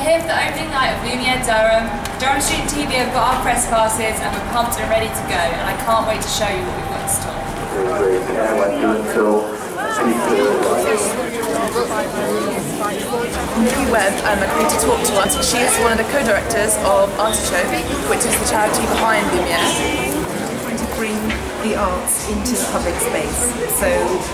here for the opening night of Lumiere Durham. Durham Student TV have got our press passes and we're pumped and ready to go, and I can't wait to show you what we've got in store. Nicky Webb agreed to talk to us. She is one of the co-directors of Artichoke, which is the charity behind Lumiere. To bring the arts into the public space. So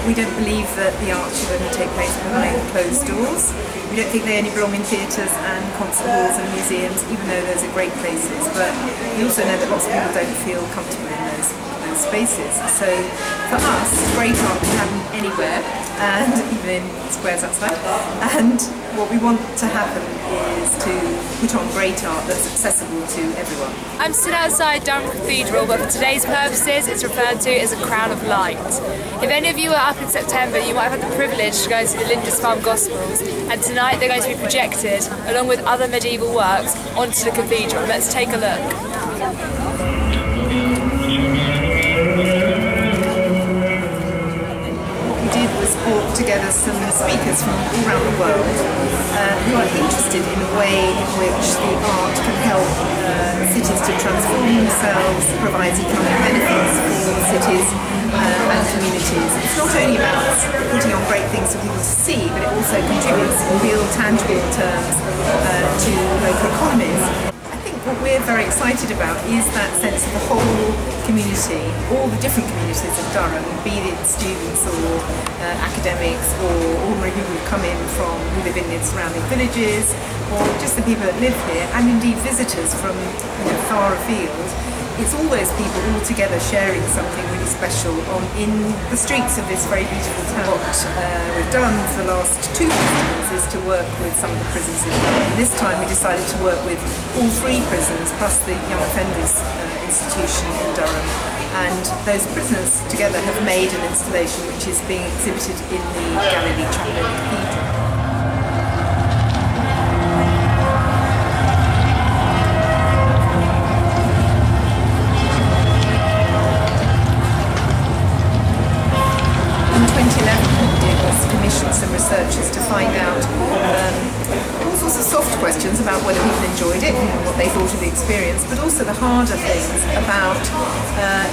we don't believe that the arts should only take place behind closed doors. We don't think they only belong in theatres and concert halls and museums, even though those are great places. But we also know that lots of people don't feel comfortable in those spaces. So for us, great art can happen anywhere, and even in squares outside. And what we want to happen is to put on great art that's accessible to everyone. I'm stood outside Durham Cathedral, but for today's purposes it's referred to as a crown of light. If any of you were up in September, you might have had the privilege to go to the Lindisfarne Gospels, and tonight they're going to be projected, along with other medieval works, onto the cathedral. Let's take a look. Brought together some speakers from all around the world who are interested in the way in which the art can help cities to transform themselves, provides economic benefits for cities and communities. It's not only about putting on great things for people to see, but it also contributes in real tangible terms to local economies. What we're very excited about is that sense of the whole community, all the different communities of Durham, be it students or academics or ordinary people who come in who live in the surrounding villages, or just the people that live here, and indeed visitors from far afield. It's all those people all together sharing something really special in the streets of this very beautiful town. What we've done for the last 2 festivals is to work with some of the prisons in Durham. This time we decided to work with all 3 prisons plus the Young Offenders Institution in Durham. And those prisoners together have made an installation which is being exhibited in the Galilee Chapel Cathedral. Some researchers to find out all sorts of soft questions about whether people enjoyed it and what they thought of the experience, but also the harder things about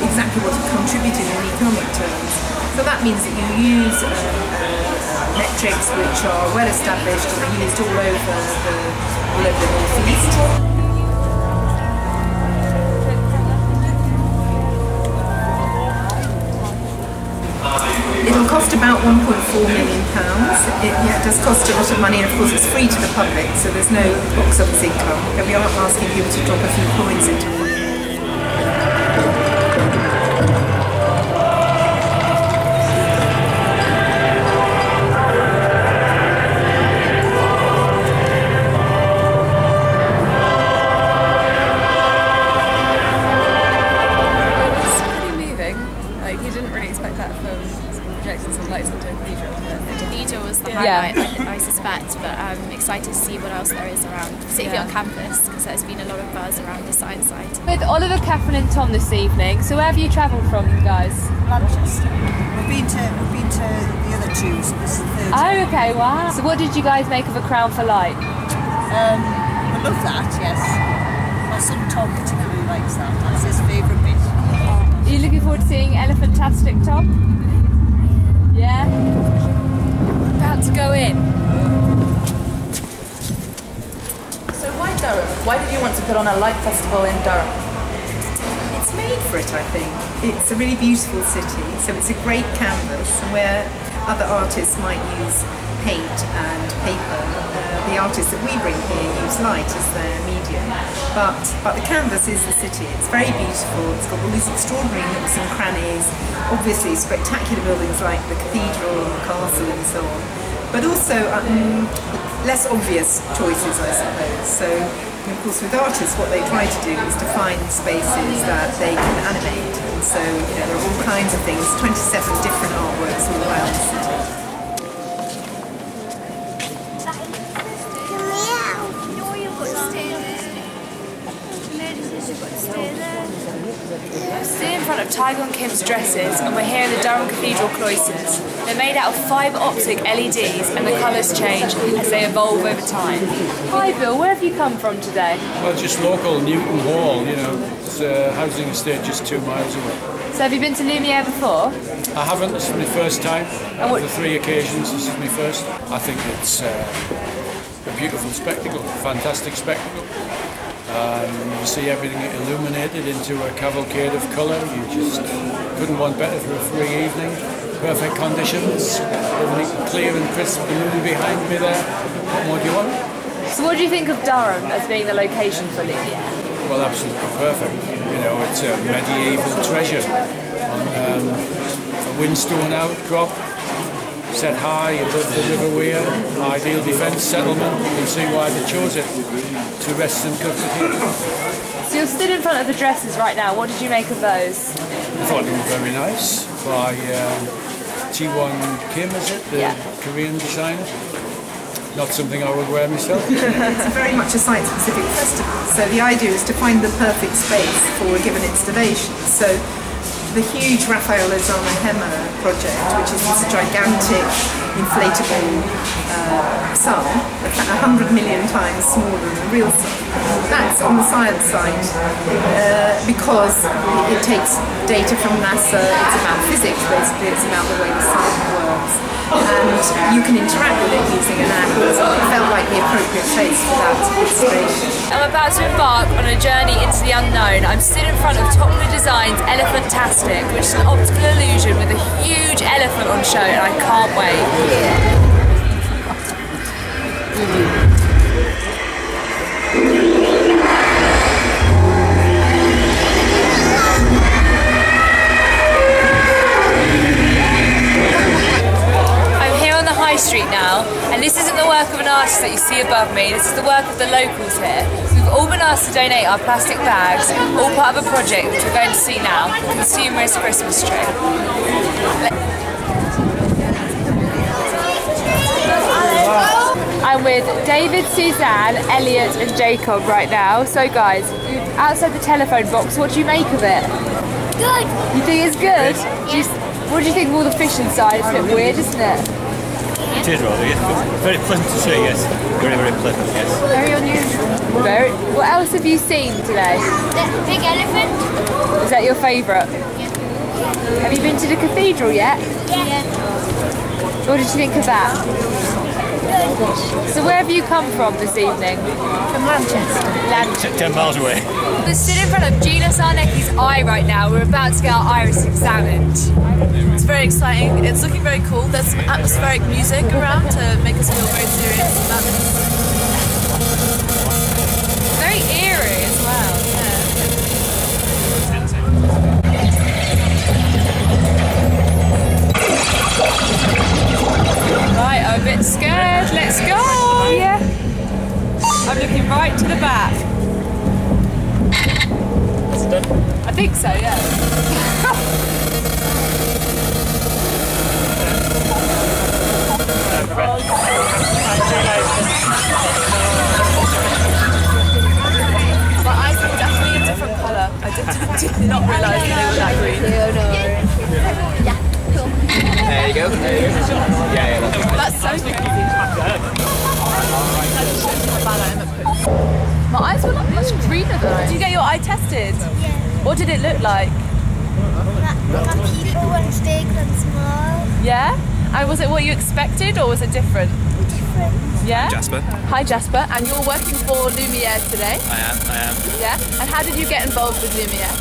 exactly what it contributed in economic terms. So that means that you use metrics which are well established and are used all over the North East. It'll cost about £1.4 million. It does cost a lot of money, and of course it's free to the public, so there's no box office income. But we are asking people to drop a few coins into it. It's pretty moving. Like, you didn't really expect that from some lights into a cathedral. The cathedral was the highlight, I suspect, but I'm excited to see what else there is around, particularly on campus, because there's been a lot of buzz around the science side. With Oliver, Catherine and Tom this evening, so where have you travelled from, guys? Manchester. We've been to the other 2, so this is the 3rd. Oh, okay, wow. So what did you guys make of A Crown for Light? I love that, yes. My son Tom particularly likes that. That's his favourite bit. Are you looking forward to seeing Elephantastic, Tom? Yeah? About to go in. So why Durham? Why did you want to put on a light festival in Durham? It's made for it, I think. It's a really beautiful city, so it's a great canvas, and where other artists might use paint and paper, the artists that we bring here use light as their medium. But the canvas is the city. It's very beautiful. It's got all these extraordinary nooks and crannies, obviously spectacular buildings like the cathedral and the castle and so on, but also less obvious choices, I suppose. So, of course, with artists, what they try to do is to find spaces that they can animate. And so, there are all kinds of things, 27 different artworks all around the city. Stood in front of Tiger and Kim's dresses, and we're here in the Durham Cathedral cloisters. They're made out of fibre optic LEDs, and the colours change as they evolve over time. Hi Bill, where have you come from today? Well, just local, Newton Hall, you know, it's a housing estate just 2 miles away. So have you been to Lumiere before? I haven't, this is my first time. On the 3 occasions, this is my first. I think it's a beautiful spectacle, fantastic spectacle. You see everything illuminated into a cavalcade of colour. You just couldn't want better for a free evening. Perfect conditions, everything clear and crisp, the moon behind me there. What more do you want? So what do you think of Durham as being the location for Lumiere? Well, absolutely perfect. You know, it's a medieval treasure on a windstone outcrop, set high above the River Wear, ideal defence settlement. You can see why they chose it to rest and comfort here. So you're stood in front of the dresses right now. What did you make of those? I thought they were very nice by T1 Kim, is it? The Korean designer. Not something I would wear myself. It's very much a site-specific festival, so the idea is to find the perfect space for a given installation. So the huge Raphael Ozana Hema project, which is this gigantic inflatable sun, 100 million times smaller than a real sun. That's on the science side because it takes data from NASA. It's about physics basically, it's about the way the sun works. And you can interact with it using an app, so it felt like the appropriate place for that installation. I'm about to embark on a journey into the unknown. I'm stood in front of Topner Design's Elephant-tastic, which is an optical illusion with a huge elephant on show, and I can't wait. Street now, and this isn't the work of an artist that you see above me, this is the work of the locals here. We've all been asked to donate our plastic bags, all part of a project which we're going to see now, the Consumerist Christmas Tree. I'm with David, Suzanne, Elliot and Jacob right now. So guys, outside the telephone box, what do you make of it? Good! You think it's good? What do you think of all the fish inside? It's a bit weird, isn't it? It is rather, yes. Very pleasant to see, yes. Very, very pleasant, yes. Very unusual. What else have you seen today? The big elephant. Is that your favourite? Yeah. Have you been to the cathedral yet? Yeah. What did you think of that? Good. So where have you come from this evening? From Manchester. 10 miles away. We're stood in front of Gina Sarnecki's eye right now. We're about to get our iris examined. It's very exciting. It's looking very cool. There's some atmospheric music around to make us feel very serious. Very eerie as well. Right, I'm a bit scared. Let's go. Yeah. I'm looking right to the back. Is it done? I think so, yeah. My eyes are definitely a different colour. I did not realise that they were that green. Yeah, cool. There you go. Yeah, That's so crazy. My eyes were not much greener than I. Did you get your eye tested? Yeah. What did it look like? People and big and small. Yeah? And was it what you expected or was it different? Different. Yeah? Jasper. Hi Jasper, and you're working for Lumiere today? I am. Yeah? And how did you get involved with Lumiere?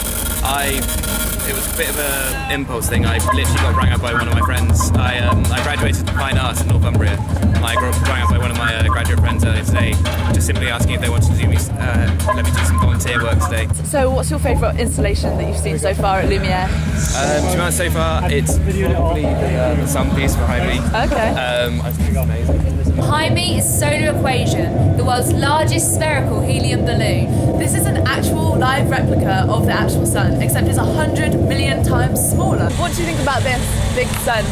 It was a bit of an impulse thing. I literally got rang up by one of my friends. I graduated in fine arts in Northumbria. I got rang up by one of my graduate friends earlier today, just simply asking if they wanted to let me do some volunteer work today. So what's your favourite installation that you've seen so far at Lumiere? To be honest, so far it's probably the sun piece behind me. Okay. I think it's amazing. Behind me is Solar Equation, the world's largest spherical helium balloon. This is an actual live replica of the actual sun, except it's 100 million times smaller. What do you think about this big sun?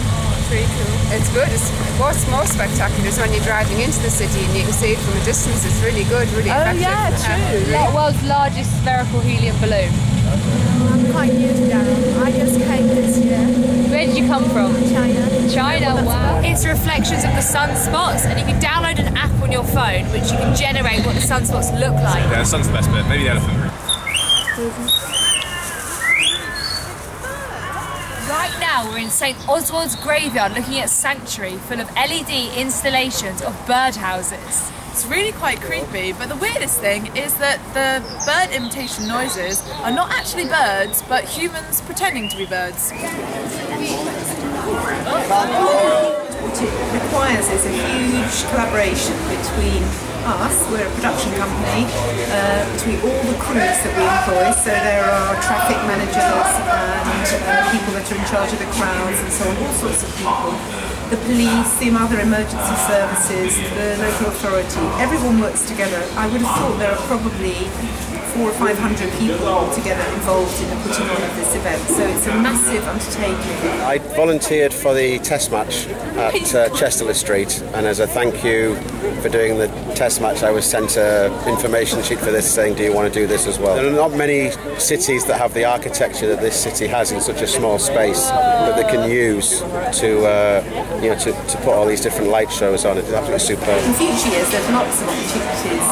Pretty cool. It's good. What's more spectacular is when you're driving into the city and you can see it from a distance. It's really good, really effective. Oh yeah, true. The world's largest spherical helium balloon. I'm quite new to Durham. I you come from? China. China, wow. It's reflections of the sunspots, and you can download an app on your phone which you can generate what the sunspots look like. Yeah, the sun's the best bit, maybe the elephant. Right now we're in St Oswald's graveyard looking at a sanctuary full of LED installations of birdhouses. It's really quite creepy, but the weirdest thing is that the bird imitation noises are not actually birds, but humans pretending to be birds. What it requires is a huge collaboration between us, we're a production company, between all the crews that we employ, so there are traffic managers and people that are in charge of the crowds and so on, all sorts of people. The police, the other emergency services, the local authority, everyone works together. I would have thought there are probably 400 or 500 people altogether involved in the putting on of this event, so it's a massive undertaking. I volunteered for the test match at Chesterley Street, and as a thank you for doing the test match I was sent an information sheet for this saying, do you want to do this as well? There are not many cities that have the architecture that this city has in such a small space that they can use to put all these different light shows on. It's absolutely superb. In future years there's lots of opportunities.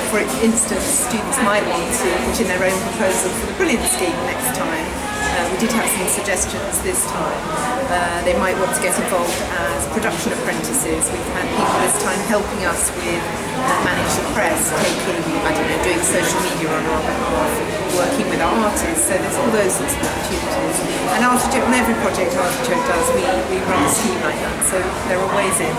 For instance, students might want to put in their own proposal for the Brilliant Scheme next time. We did have some suggestions this time. They might want to get involved as production apprentices. We've had people this time helping us with manage the press, doing social media on our behalf, working with our artists. So there's all those sorts of opportunities. And Artichoke, on every project Artichoke does, we run a scheme like that. So there are ways in.